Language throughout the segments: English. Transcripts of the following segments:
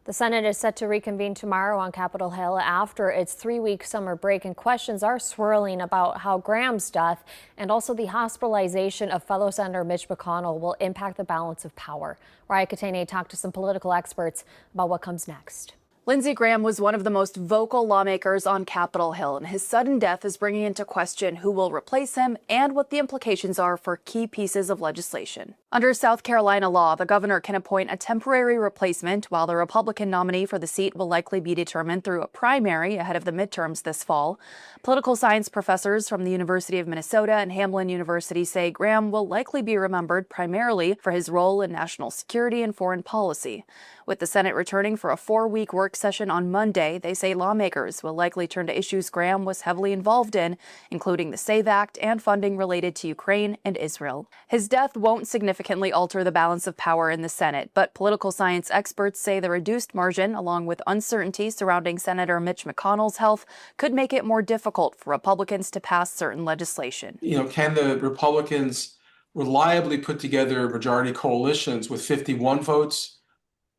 The Senate is set to reconvene tomorrow on Capitol Hill after its 3-week summer break, and questions are swirling about how Graham's death and also the hospitalization of fellow Senator Mitch McConnell will impact the balance of power. Raya Katene talked to some political experts about what comes next. Lindsey Graham was one of the most vocal lawmakers on Capitol Hill, and his sudden death is bringing into question who will replace him and what the implications are for key pieces of legislation. Under South Carolina law, the governor can appoint a temporary replacement, while the Republican nominee for the seat will likely be determined through a primary ahead of the midterms this fall. Political science professors from the University of Minnesota and Hamline University say Graham will likely be remembered primarily for his role in national security and foreign policy. With the Senate returning for a 4-week work session on Monday, they say lawmakers will likely turn to issues Graham was heavily involved in, including the SAVE Act and funding related to Ukraine and Israel. His death won't significantly alter the balance of power in the Senate, but political science experts say the reduced margin, along with uncertainty surrounding Senator Mitch McConnell's health, could make it more difficult for Republicans to pass certain legislation. Can the Republicans reliably put together majority coalitions with 51 votes?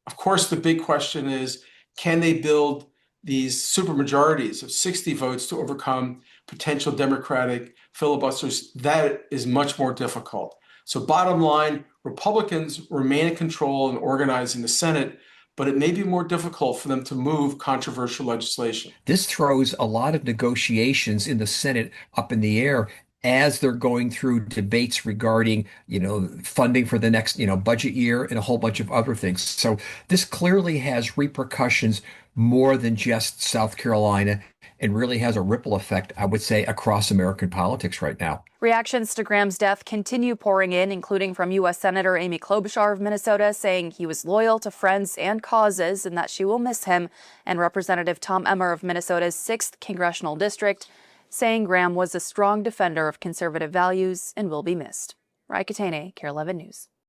Of course, the big question is, can they build these supermajorities of 60 votes to overcome potential Democratic filibusters? That is much more difficult. So bottom line, Republicans remain in control and organizing the Senate, but it may be more difficult for them to move controversial legislation. This throws a lot of negotiations in the Senate up in the air as they're going through debates regarding, funding for the next, budget year and a whole bunch of other things. So this clearly has repercussions more than just South Carolina and really has a ripple effect, I would say, across American politics right now. Reactions to Graham's death continue pouring in, including from U.S. Senator Amy Klobuchar of Minnesota, saying he was loyal to friends and causes and that she will miss him, and Representative Tom Emmer of Minnesota's 6th Congressional District, saying Graham was a strong defender of conservative values and will be missed. Raya Katene, KARE 11 News.